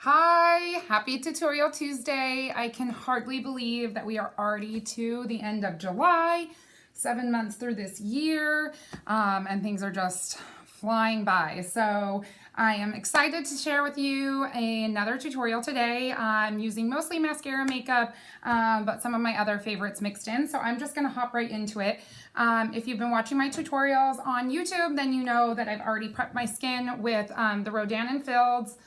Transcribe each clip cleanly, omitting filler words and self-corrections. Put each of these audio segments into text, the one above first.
Hi, happy Tutorial Tuesday. I can hardly believe that we are already to the end of July, 7 months through this year, and things are just flying by. So I am excited to share with you another tutorial today. I'm using mostly mascara makeup, but some of my other favorites mixed in. So I'm just gonna hop right into it. If you've been watching my tutorials on YouTube, then you know that I've already prepped my skin with the Rodan & Fields.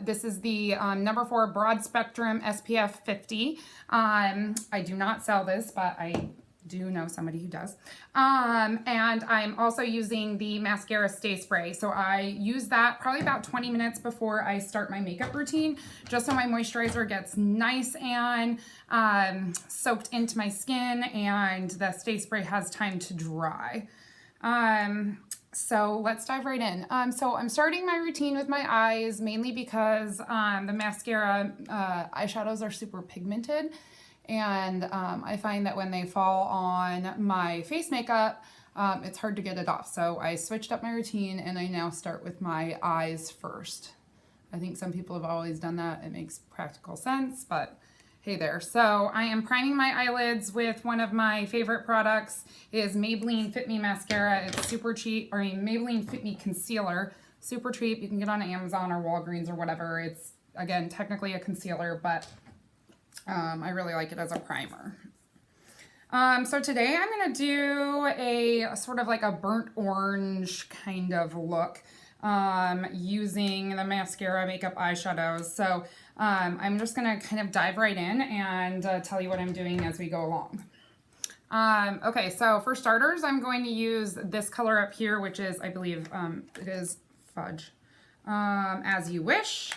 This is the number 4 broad spectrum SPF 50. I do not sell this, but I do know somebody who does. And I'm also using the mascara stay spray. So I use that probably about 20 minutes before I start my makeup routine, just so my moisturizer gets nice and soaked into my skin and the stay spray has time to dry. So let's dive right in. So I'm starting my routine with my eyes, mainly because the mascara eyeshadows are super pigmented, and I find that when they fall on my face makeup, it's hard to get it off. So I switched up my routine and I now start with my eyes first. I think some people have always done that. It makes practical sense, but hey there. So I am priming my eyelids with one of my favorite products. It is Maybelline Fit Me Mascara. It's super cheap, Maybelline Fit Me Concealer. Super cheap. You can get on Amazon or Walgreens or whatever. It's, again, technically a concealer, but I really like it as a primer. So today I'm going to do a sort of like a burnt orange kind of look using the mascara makeup eyeshadows. So I'm just going to kind of dive right in and tell you what I'm doing as we go along. Okay, so for starters, I'm going to use this color up here, which is, I believe, it is Fudge, As You Wish.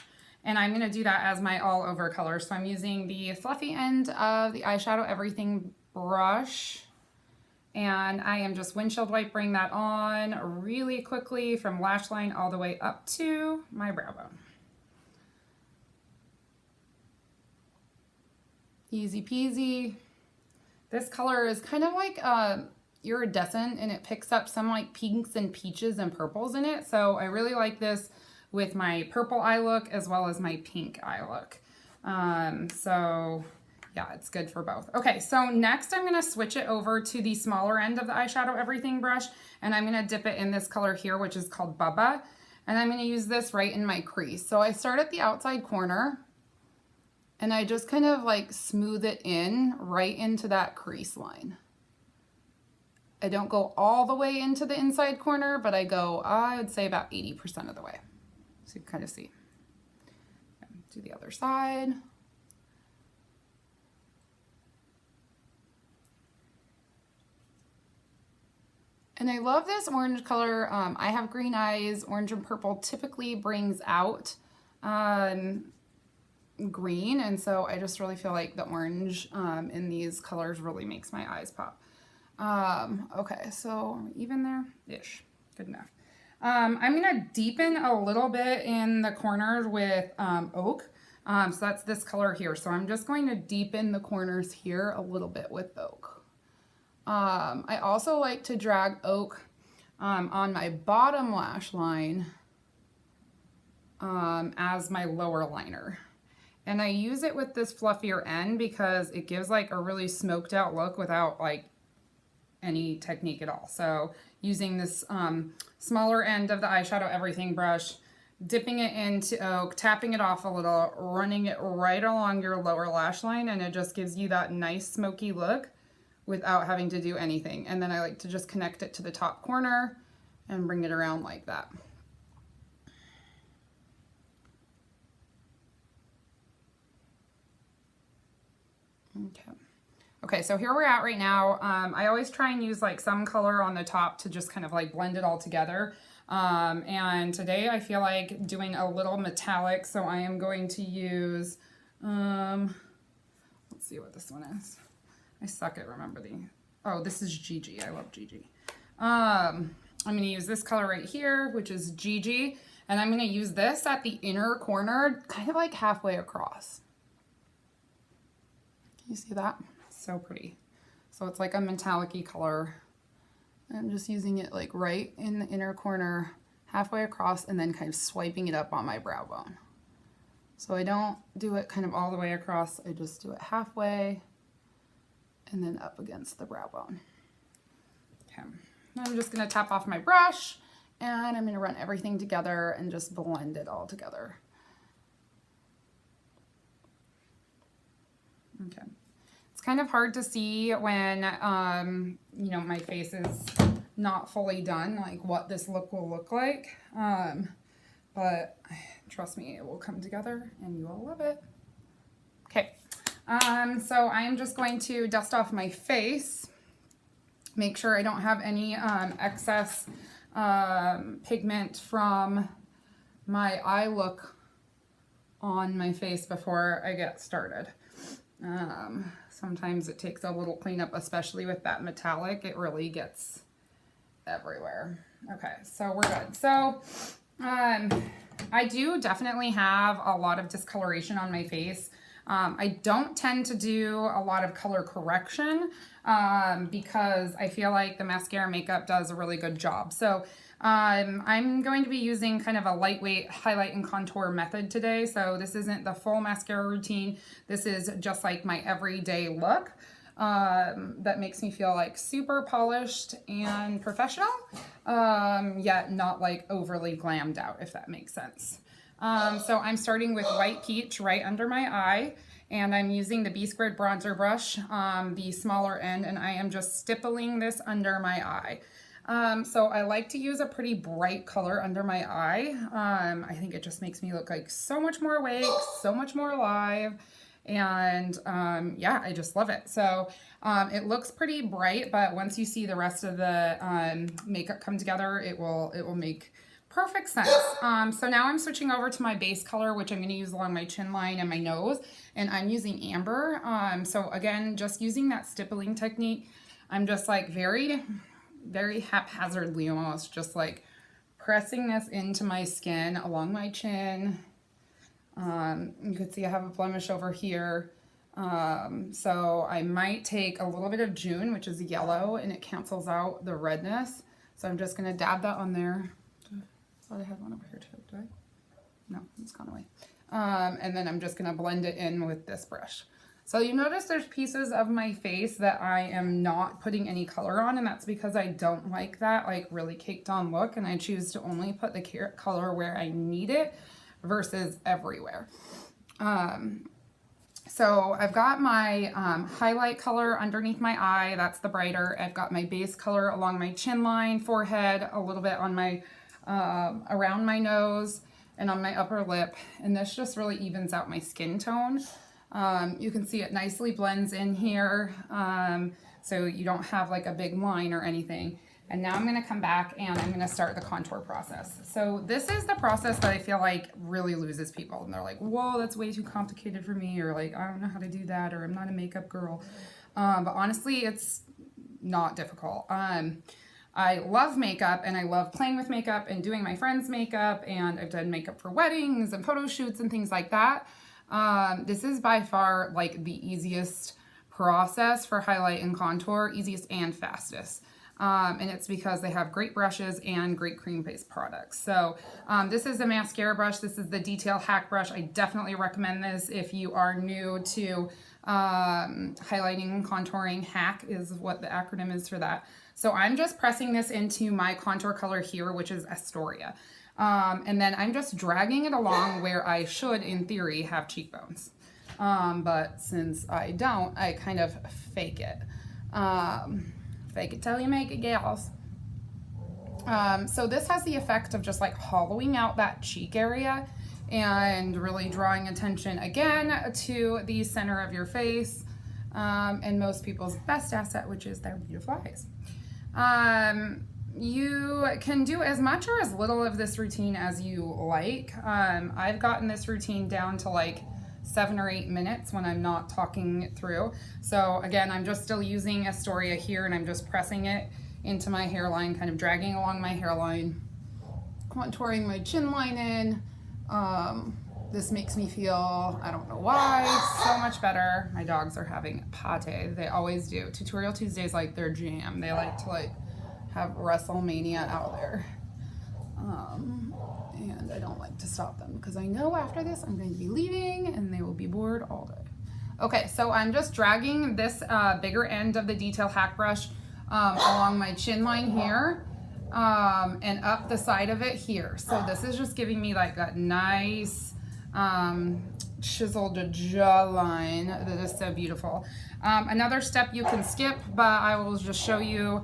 And I'm going to do that as my all over color. So I'm using the fluffy end of the eyeshadow everything brush. And I am just windshield wiping that on really quickly from lash line all the way up to my brow bone. Easy peasy. This color is kind of like iridescent, and it picks up some like pinks and peaches and purples in it. So I really like this with my purple eye look as well as my pink eye look. So yeah, it's good for both. Okay, so next I'm gonna switch it over to the smaller end of the eyeshadow everything brush, and I'm gonna dip it in this color here, which is called Bubba. And I'm gonna use this right in my crease. So I start at the outside corner, and I just kind of like smooth it in right into that crease line. I don't go all the way into the inside corner, but I go, I would say about 80% of the way. So you can kind of see. Do the other side. And I love this orange color. I have green eyes. Orange and purple typically brings out green, and so I just really feel like the orange in these colors really makes my eyes pop. Okay, so even there-ish. Good enough. I'm gonna deepen a little bit in the corners with Oak. So that's this color here. So I'm just going to deepen the corners here a little bit with Oak. I also like to drag Oak on my bottom lash line as my lower liner. And I use it with this fluffier end because it gives like a really smoked out look without like any technique at all. So using this smaller end of the eyeshadow everything brush, dipping it into Oak, tapping it off a little, running it right along your lower lash line, and it just gives you that nice smoky look without having to do anything. And then I like to just connect it to the top corner and bring it around like that. Okay, so here we're at right now. I always try and use like some color on the top to just kind of like blend it all together. And today I feel like doing a little metallic, so I am going to use, let's see what this one is. I suck at remembering. Oh, this is Gigi. I love Gigi. I'm going to use this color right here, which is Gigi, and I'm going to use this at the inner corner, kind of like halfway across. Can you see that? So pretty. So it's like a metallic-y color. I'm just using it like right in the inner corner, halfway across, and then kind of swiping it up on my brow bone. So I don't do it kind of all the way across, I just do it halfway and then up against the brow bone. Okay, now I'm just gonna tap off my brush and I'm gonna run everything together and just blend it all together. Okay, it's kind of hard to see when, you know, my face is not fully done, like what this look will look like. But trust me, it will come together and you will love it. Okay, so I am just going to dust off my face, make sure I don't have any excess pigment from my eye look on my face before I get started. Sometimes it takes a little cleanup, especially with that metallic, it really gets everywhere. Okay, so we're good. So I do definitely have a lot of discoloration on my face. I don't tend to do a lot of color correction because I feel like the mascara makeup does a really good job. So I'm going to be using kind of a lightweight highlight and contour method today. So this isn't the full mascara routine. This is just like my everyday look that makes me feel like super polished and professional, yet not like overly glammed out, if that makes sense. So I'm starting with White Peach right under my eye, and I'm using the B² bronzer brush, the smaller end, and I am just stippling this under my eye. So I like to use a pretty bright color under my eye. I think it just makes me look like so much more awake, so much more alive. And yeah, I just love it. So it looks pretty bright, but once you see the rest of the makeup come together, it will make perfect sense. So now I'm switching over to my base color, which I'm going to use along my chin line and my nose, and I'm using amber. So again, just using that stippling technique, I'm just like very haphazardly, almost just like pressing this into my skin along my chin. You can see I have a blemish over here. So I might take a little bit of June, which is yellow, and it cancels out the redness. So I'm just going to dab that on there. I thought I had one over here too. Do I? No, it's gone away. And then I'm just going to blend it in with this brush. So you notice there's pieces of my face that I am not putting any color on, and that's because I don't like that like really caked on look, and I choose to only put the color where I need it versus everywhere. So I've got my highlight color underneath my eye, that's the brighter. I've got my base color along my chin line, forehead, a little bit on my around my nose and on my upper lip, and this just really evens out my skin tone. You can see it nicely blends in here, so you don't have like a big line or anything. And now I'm going to come back and I'm going to start the contour process. So this is the process that I feel like really loses people, and they're like, whoa, that's way too complicated for me, or like, I don't know how to do that, or I'm not a makeup girl. But honestly, it's not difficult. I love makeup, and I love playing with makeup and doing my friends' makeup, and I've done makeup for weddings and photo shoots and things like that. This is by far like the easiest process for highlight and contour, easiest and fastest. And it's because they have great brushes and great cream-based products. So this is a mascara brush. This is the Detail Hack brush. I definitely recommend this if you are new to highlighting and contouring. Hack is what the acronym is for that. So I'm just pressing this into my contour color here, which is Astoria. And then I'm just dragging it along where I should, in theory, have cheekbones. But since I don't, I kind of fake it. Fake it till you make it, gals. So this has the effect of just like hollowing out that cheek area and really drawing attention again to the center of your face, and most people's best asset, which is their beautiful eyes. You can do as much or as little of this routine as you like. I've gotten this routine down to like 7 or 8 minutes when I'm not talking it through. So again, I'm just still using Astoria here, and I'm just pressing it into my hairline, kind of dragging along my hairline, contouring my chin line in. This makes me feel, I don't know why, so much better. My dogs are having pate. They always do. Tutorial Tuesdays like their jam. They like to like have WrestleMania out there. And I don't like to stop them because I know after this I'm going to be leaving and they will be bored all day. Okay, so I'm just dragging this bigger end of the detail hack brush along my chin line here and up the side of it here. So this is just giving me like a nice chiseled jawline that is so beautiful. Another step you can skip, but I will just show you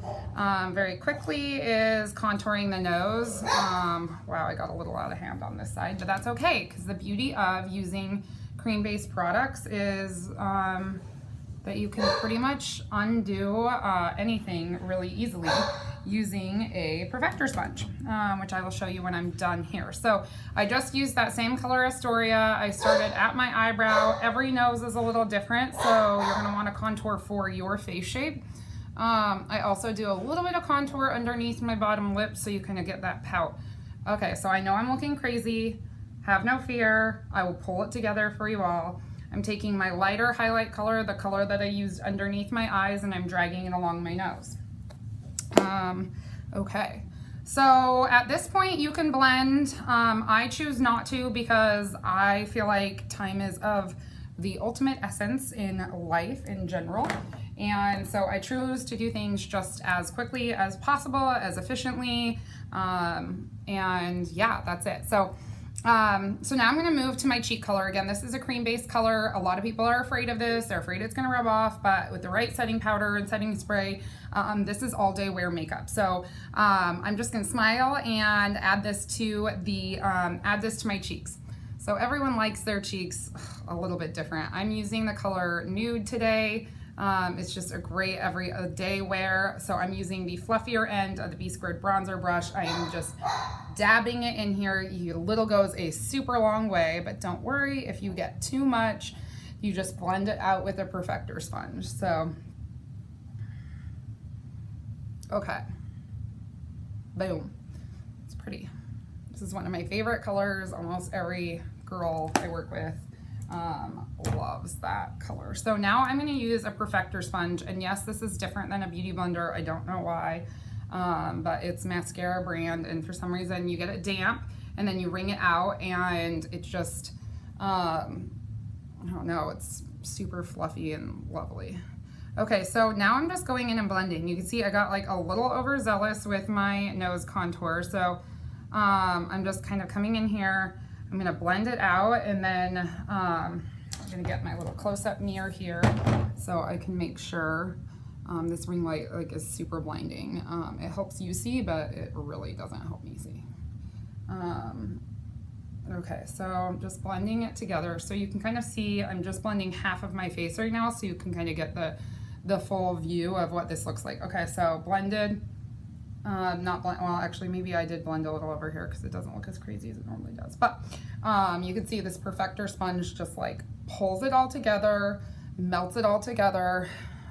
very quickly, is contouring the nose. Wow, I got a little out of hand on this side, but that's okay, because the beauty of using cream-based products is that you can pretty much undo anything really easily using a perfector sponge, which I will show you when I'm done here. So I just used that same color Astoria. I started at my eyebrow. Every nose is a little different, so you're gonna wanna contour for your face shape. I also do a little bit of contour underneath my bottom lip so you kind of get that pout. Okay, so I know I'm looking crazy. Have no fear, I will pull it together for you all. I'm taking my lighter highlight color, the color that I used underneath my eyes, and I'm dragging it along my nose. Okay, so at this point you can blend. I choose not to because I feel like time is of the ultimate essence in life in general. And so I choose to do things just as quickly as possible, as efficiently, and yeah, that's it. So now I'm gonna move to my cheek color. Again, this is a cream-based color. A lot of people are afraid of this. They're afraid it's gonna rub off, but with the right setting powder and setting spray, this is all day wear makeup. So I'm just gonna smile and add this to my cheeks. So everyone likes their cheeks a little bit different. I'm using the color Nude today. It's just a great everyday wear. So I'm using the fluffier end of the B Squared bronzer brush. I am just dabbing it in here. A little goes a super long way, but don't worry if you get too much, you just blend it out with a perfector sponge. So, okay, boom, it's pretty. This is one of my favorite colors. Almost every girl I work with loves that color. So now I'm going to use a perfector sponge, and yes, this is different than a beauty blender. I don't know why, but it's Maskcara brand, and for some reason you get it damp and then you wring it out and it just I don't know, it's super fluffy and lovely. Okay, so now I'm just going in and blending. You can see I got like a little overzealous with my nose contour, so I'm just kind of coming in here. I'm gonna blend it out, and then I'm gonna get my little close-up mirror here so I can make sure this ring light is super blinding. It helps you see, but it really doesn't help me see. Okay, so I'm just blending it together so you can kind of see. I'm just blending half of my face right now so you can kind of get the full view of what this looks like. Okay, so blended. Not blend, well, actually maybe I did blend a little over here because it doesn't look as crazy as it normally does, but you can see this perfector sponge just like pulls it all together, melts it all together.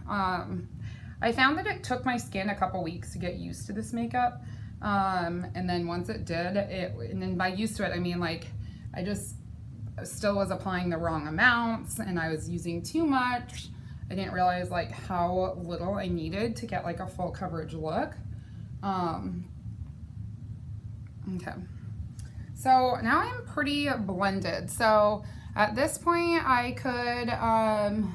I found that it took my skin a couple weeks to get used to this makeup, and then once it did, and then by used to it I mean like I just still was applying the wrong amounts and I was using too much. I didn't realize like how little I needed to get like a full coverage look. Okay, so now I'm pretty blended. So at this point I could, I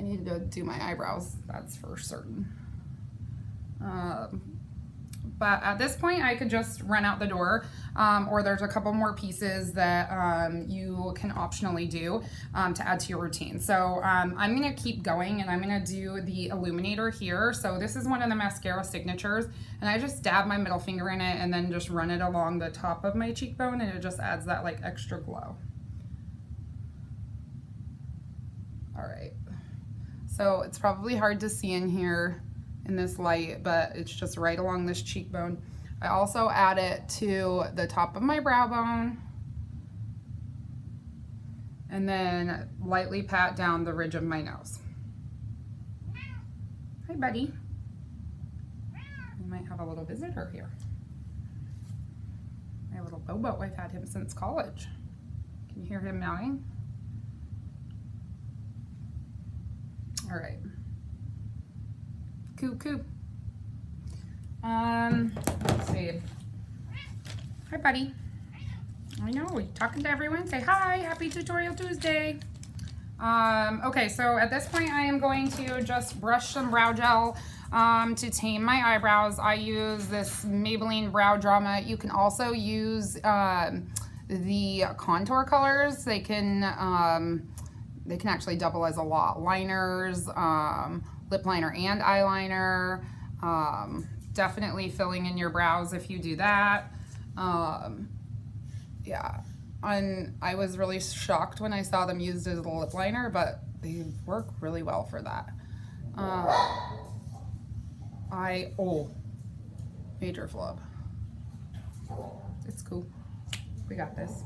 need to do my eyebrows, that's for certain. But at this point I could just run out the door, or there's a couple more pieces that you can optionally do to add to your routine. So I'm gonna keep going, and I'm gonna do the illuminator here. So this is one of the Maskcara signatures, and I just dab my middle finger in it and then just run it along the top of my cheekbone, and it just adds that like extra glow. All right, so it's probably hard to see in here in this light, but it's just right along this cheekbone. I also add it to the top of my brow bone, and then lightly pat down the ridge of my nose. Hi, buddy. We might have a little visitor here. My little Bobo, I've had him since college. Can you hear him meowing? All right. Let's see. Hi, buddy. I know, talking to everyone. Say hi, happy Tutorial Tuesday. Okay, so at this point I am going to just brush some brow gel to tame my eyebrows. I use this Maybelline Brow Drama. You can also use the contour colors. They can actually double as a lot. Liners, lip liner and eyeliner. Definitely filling in your brows if you do that. Yeah, and I was really shocked when I saw them used as a lip liner, but they work really well for that. Major flub. It's cool. We got this.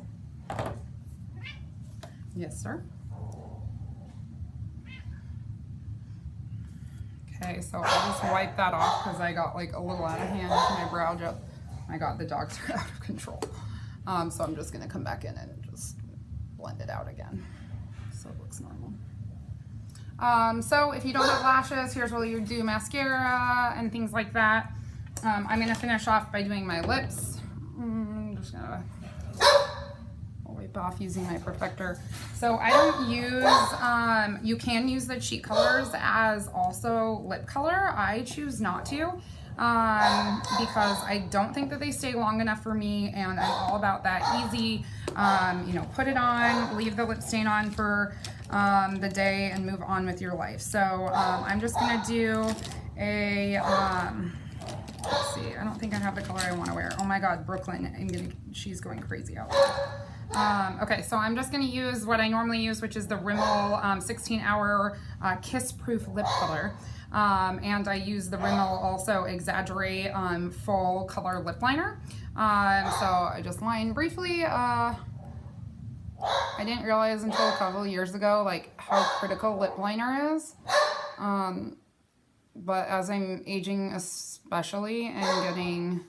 Yes, sir. Okay, so I'll just wipe that off because I got like a little out of hand with my brow gel. My God, the dogs are out of control. So I'm just gonna come back in and just blend it out again so it looks normal. So if you don't have lashes, here's where you do mascara and things like that. I'm gonna finish off by doing my lips. I'm just gonna wipe off using my perfector. So I don't use, you can use the cheek colors as also lip color. I choose not to. Because I don't think that they stay long enough for me, and I'm all about that easy, you know, put it on, leave the lip stain on for the day and move on with your life. So I'm just gonna do a, let's see, I don't think I have the color I want to wear. Oh my God, Brooklyn, she's going crazy out there. Okay, so I'm just gonna use what I normally use, which is the Rimmel 16-hour Kiss Proof Lip Color. And I use the Rimmel also Exaggerate full color lip liner. So I just line briefly. I didn't realize until a couple of years ago like how critical lip liner is. But as I'm aging especially and getting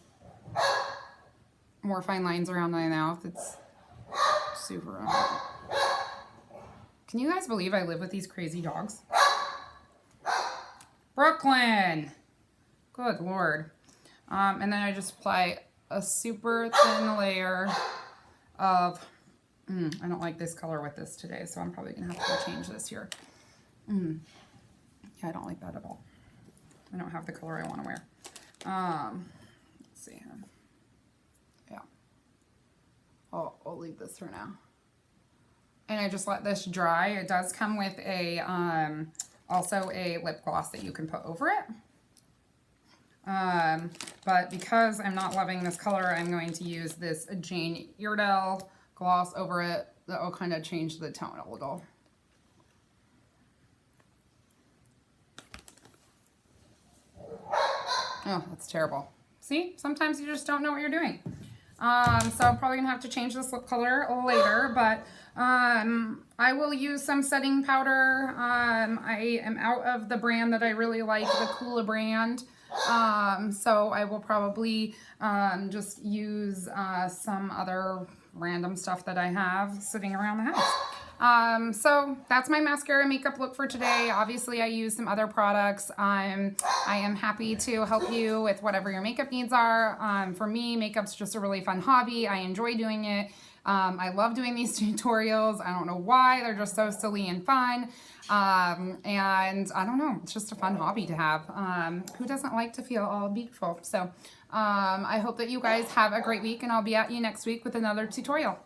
more fine lines around my mouth, it's super important. Can you guys believe I live with these crazy dogs? Brooklyn! Good Lord. And then I just apply a super thin layer of, I don't like this color with this today, so I'm probably gonna have to go change this here. Yeah, I don't like that at all. I don't have the color I wanna wear. Let's see here. Yeah. I'll leave this for now. And I just let this dry. It does come with a, also a lip gloss that you can put over it. But because I'm not loving this color, I'm going to use this Jane Iredale gloss over it. That will kind of change the tone a little. Oh, that's terrible. See, sometimes you just don't know what you're doing. So I'm probably gonna have to change this lip color later, but I will use some setting powder. I am out of the brand that I really like, the Coola brand. So I will probably just use some other random stuff that I have sitting around the house. So that's my mascara makeup look for today. Obviously I use some other products. I am happy to help you with whatever your makeup needs are. For me, makeup's just a really fun hobby. I enjoy doing it. I love doing these tutorials. I don't know why, they're just so silly and fun. And I don't know, it's just a fun hobby to have. Who doesn't like to feel all beautiful? So I hope that you guys have a great week, and I'll be at you next week with another tutorial.